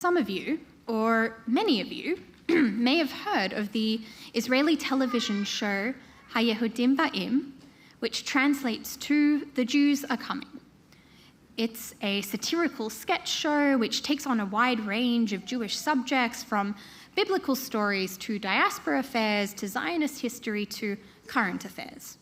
Some of you, or many of you, may have heard of the Israeli television show HaYehudim Ba'im, which translates to The Jews Are Coming. It's a satirical sketch show which takes on a wide range of Jewish subjects, from biblical stories to diaspora affairs to Zionist history to current affairs.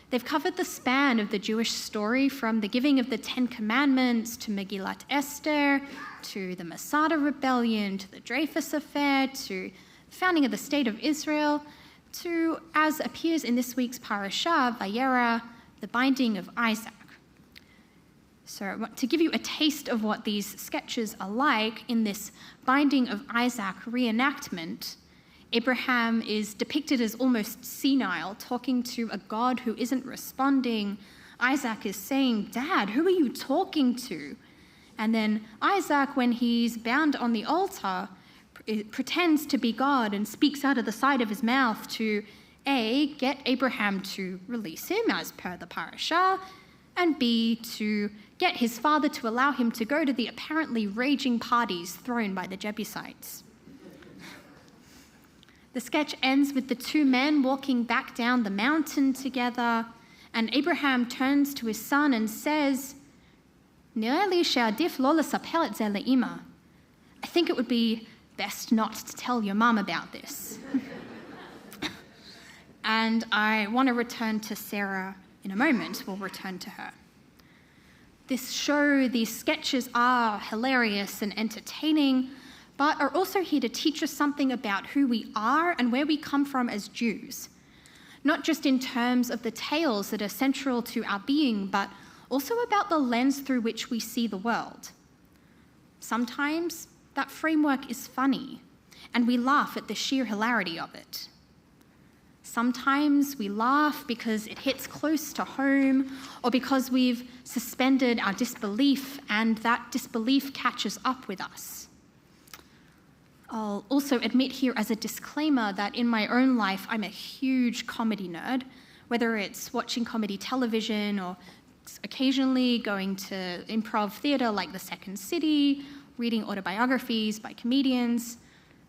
They've covered the span of the Jewish story, from the giving of the Ten Commandments to Megillat Esther, to the Masada Rebellion, to the Dreyfus Affair, to the founding of the State of Israel, to, as appears in this week's parasha, Vayera, the binding of Isaac. So to give you a taste of what these sketches are like, in this binding of Isaac reenactment, Abraham is depicted as almost senile, talking to a God who isn't responding. Isaac is saying, "Dad, who are you talking to?" And then Isaac, when he's bound on the altar, pretends to be God and speaks out of the side of his mouth to A, get Abraham to release him as per the parasha, and B, to get his father to allow him to go to the apparently raging parties thrown by the Jebusites. The sketch ends with the two men walking back down the mountain together, and Abraham turns to his son and says, "Nireh li she'adif lo lesaper et ze le'ima." I think it would be best not to tell your mum about this. And I want to return to Sarah in a moment. We'll return to her. This show, these sketches are hilarious and entertaining, but are also here to teach us something about who we are and where we come from as Jews. Not just in terms of the tales that are central to our being, but also about the lens through which we see the world. Sometimes that framework is funny, and we laugh at the sheer hilarity of it. Sometimes we laugh because it hits close to home, or because we've suspended our disbelief and that disbelief catches up with us. I'll also admit here as a disclaimer that in my own life, I'm a huge comedy nerd, whether it's watching comedy television or occasionally going to improv theatre like The Second City, reading autobiographies by comedians.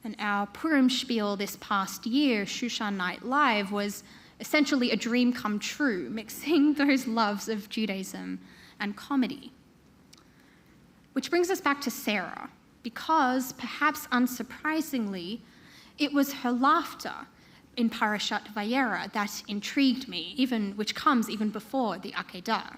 And our Purim spiel this past year, Shushan Night Live, was essentially a dream come true, mixing those loves of Judaism and comedy. Which brings us back to Sarah, because, perhaps unsurprisingly, it was her laughter in Parashat Vayera that intrigued me, which comes even before the Akedah.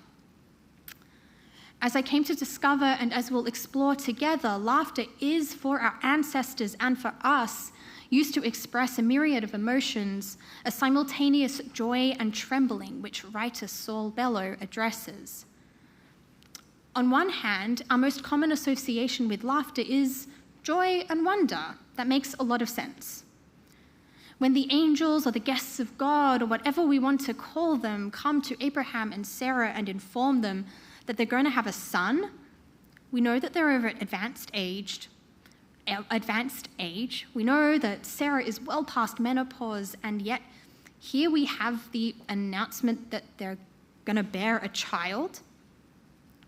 As I came to discover, and as we'll explore together, laughter is, for our ancestors and for us, used to express a myriad of emotions, a simultaneous joy and trembling, which writer Saul Bellow addresses. On one hand, our most common association with laughter is joy and wonder. That makes a lot of sense. When the angels or the guests of God, or whatever we want to call them, come to Abraham and Sarah and inform them that they're going to have a son, we know that they're over advanced age. We know that Sarah is well past menopause, and yet here we have the announcement that they're going to bear a child.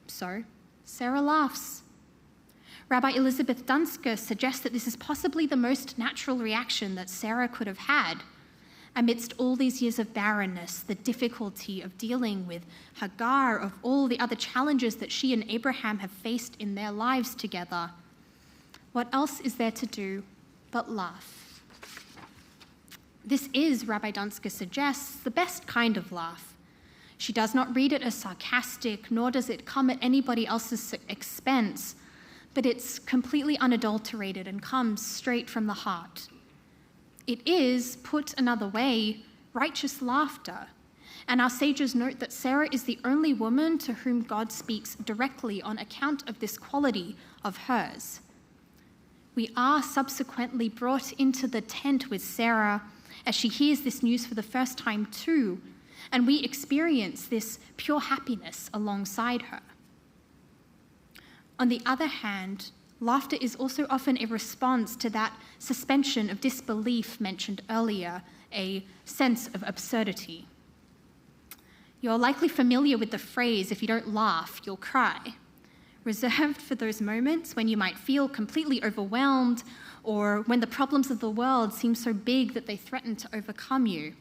So Sarah laughs. Rabbi Elizabeth Dunsker suggests that this is possibly the most natural reaction that Sarah could have had amidst all these years of barrenness, the difficulty of dealing with Hagar, of all the other challenges that she and Abraham have faced in their lives together. What else is there to do but laugh? This is, Rabbi Dunsker suggests, the best kind of laugh. She does not read it as sarcastic, nor does it come at anybody else's expense, but it's completely unadulterated and comes straight from the heart. It is, put another way, righteous laughter. And our sages note that Sarah is the only woman to whom God speaks directly on account of this quality of hers. We are subsequently brought into the tent with Sarah as she hears this news for the first time too, and we experience this pure happiness alongside her. On the other hand, laughter is also often a response to that suspension of disbelief mentioned earlier, a sense of absurdity. You're likely familiar with the phrase, "If you don't laugh, you'll cry." reserved for those moments when you might feel completely overwhelmed or when the problems of the world seem so big that they threaten to overcome you.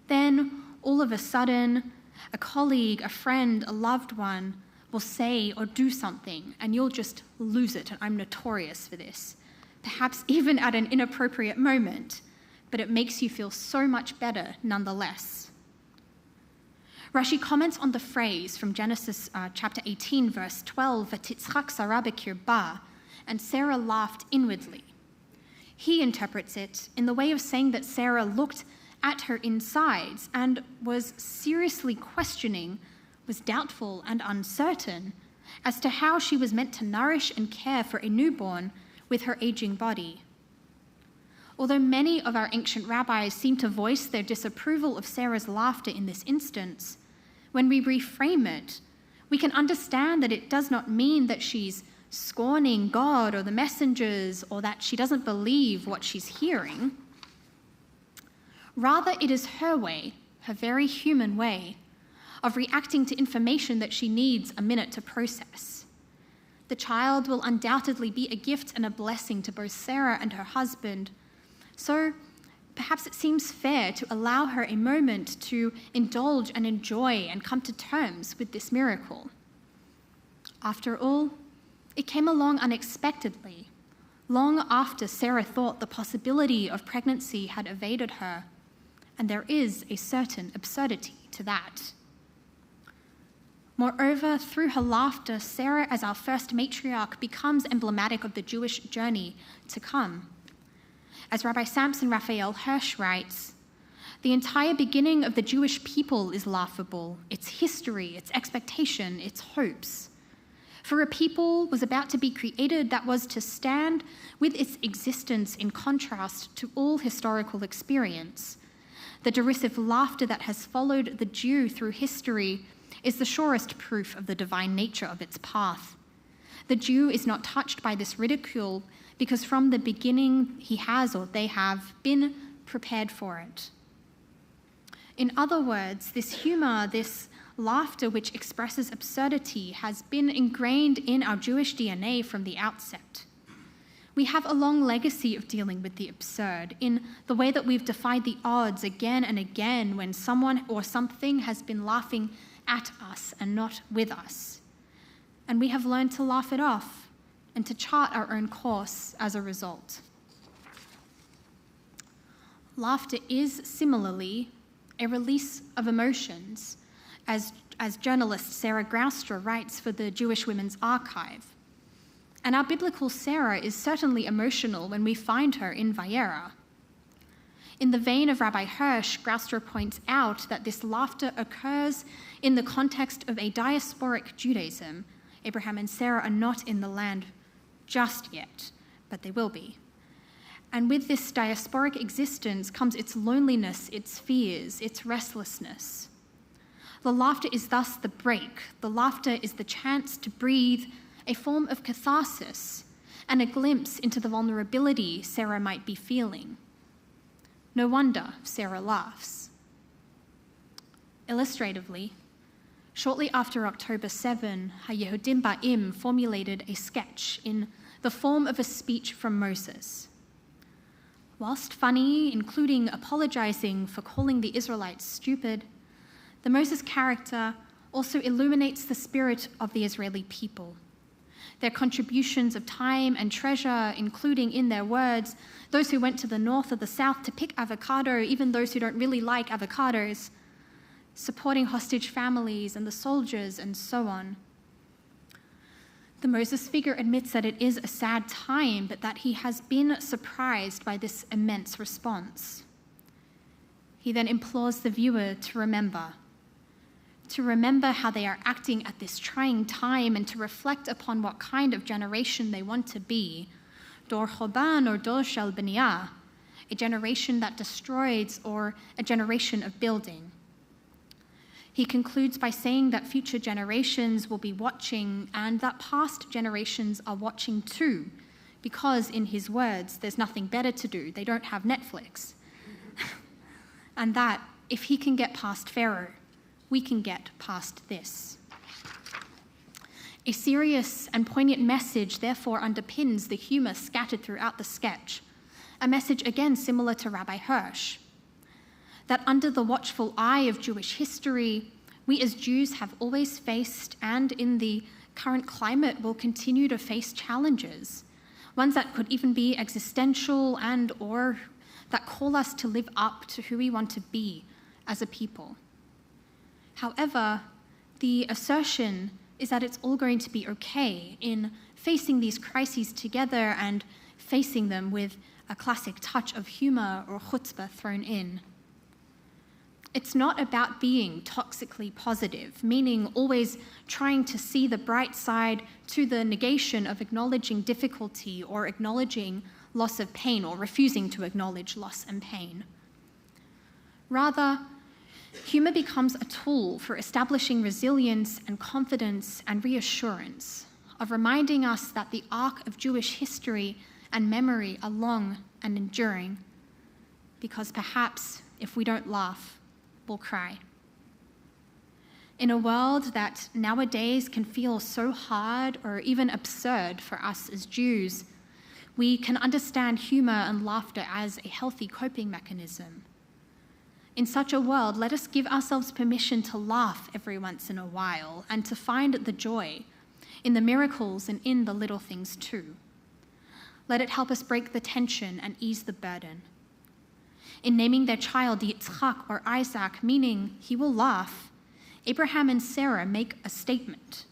Then, all of a sudden, a colleague, a friend, a loved one will say or do something, and you'll just lose it, and I'm notorious for this, perhaps even at an inappropriate moment, but it makes you feel so much better nonetheless. Rashi comments on the phrase from Genesis chapter 18, verse 12, "V'titzchak Sarah b'kirba," and Sarah laughed inwardly. He interprets it in the way of saying that Sarah looked at her insides and was seriously questioning, was doubtful and uncertain as to how she was meant to nourish and care for a newborn with her aging body. Although many of our ancient rabbis seem to voice their disapproval of Sarah's laughter in this instance, when we reframe it, we can understand that it does not mean that she's scorning God or the messengers or that she doesn't believe what she's hearing. Rather, it is her way, her very human way, of reacting to information that she needs a minute to process. The child will undoubtedly be a gift and a blessing to both Sarah and her husband, so perhaps it seems fair to allow her a moment to indulge and enjoy and come to terms with this miracle. After all, it came along unexpectedly, long after Sarah thought the possibility of pregnancy had evaded her, and there is a certain absurdity to that. Moreover, through her laughter, Sarah, as our first matriarch, becomes emblematic of the Jewish journey to come. As Rabbi Samson Raphael Hirsch writes, the entire beginning of the Jewish people is laughable, its history, its expectation, its hopes. For a people was about to be created that was to stand with its existence in contrast to all historical experience. The derisive laughter that has followed the Jew through history is the surest proof of the divine nature of its path. The Jew is not touched by this ridicule because from the beginning he has, or they have, been prepared for it. In other words, this humor, this laughter which expresses absurdity, has been ingrained in our Jewish DNA from the outset. We have a long legacy of dealing with the absurd in the way that we've defied the odds again and again when someone or something has been laughing at us and not with us. And we have learned to laugh it off and to chart our own course as a result. Laughter is similarly a release of emotions, as journalist Sarah Graustra writes for the Jewish Women's Archive. And our biblical Sarah is certainly emotional when we find her in Vayera. In the vein of Rabbi Hirsch, Graustra points out that this laughter occurs in the context of a diasporic Judaism. Abraham and Sarah are not in the land just yet, but they will be. And with this diasporic existence comes its loneliness, its fears, its restlessness. The laughter is thus the break. The laughter is the chance to breathe, a form of catharsis, and a glimpse into the vulnerability Sarah might be feeling. No wonder Sarah laughs. Illustratively, shortly after October 7, HaYehudim Ba'im formulated a sketch in the form of a speech from Moses. Whilst funny, including apologizing for calling the Israelites stupid, the Moses character also illuminates the spirit of the Israeli people. Their contributions of time and treasure, including in their words, those who went to the north or the south to pick avocado, even those who don't really like avocados, supporting hostage families and the soldiers, and so on. The Moses figure admits that it is a sad time, but that he has been surprised by this immense response. He then implores the viewer to remember how they are acting at this trying time and to reflect upon what kind of generation they want to be, Dor Choban or Dor Shel B'niyah, a generation that destroys or a generation of building. He concludes by saying that future generations will be watching and that past generations are watching too, because, in his words, there's nothing better to do. They don't have Netflix. And that if he can get past Pharaoh, we can get past this. A serious and poignant message therefore underpins the humor scattered throughout the sketch, a message again similar to Rabbi Hirsch, that under the watchful eye of Jewish history, we as Jews have always faced, and in the current climate will continue to face, challenges, ones that could even be existential and or that call us to live up to who we want to be as a people. However, the assertion is that it's all going to be okay in facing these crises together and facing them with a classic touch of humor or chutzpah thrown in. It's not about being toxically positive, meaning always trying to see the bright side to the negation of acknowledging difficulty or acknowledging loss of pain or refusing to acknowledge loss and pain. Rather, humor becomes a tool for establishing resilience and confidence and reassurance, of reminding us that the arc of Jewish history and memory are long and enduring, because perhaps if we don't laugh, we'll cry. In a world that nowadays can feel so hard or even absurd for us as Jews, we can understand humor and laughter as a healthy coping mechanism. In such a world, let us give ourselves permission to laugh every once in a while and to find the joy in the miracles and in the little things too. Let it help us break the tension and ease the burden. In naming their child Yitzchak or Isaac, meaning he will laugh, Abraham and Sarah make a statement.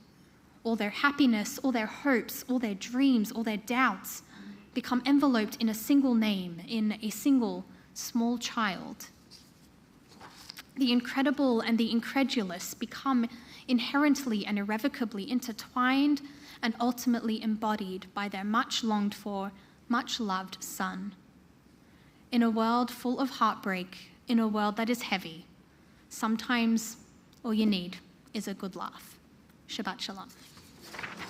All their happiness, all their hopes, all their dreams, all their doubts become enveloped in a single name, in a single small child. The incredible and the incredulous become inherently and irrevocably intertwined and ultimately embodied by their much longed for, much loved son. In a world full of heartbreak, in a world that is heavy, sometimes all you need is a good laugh. Shabbat shalom.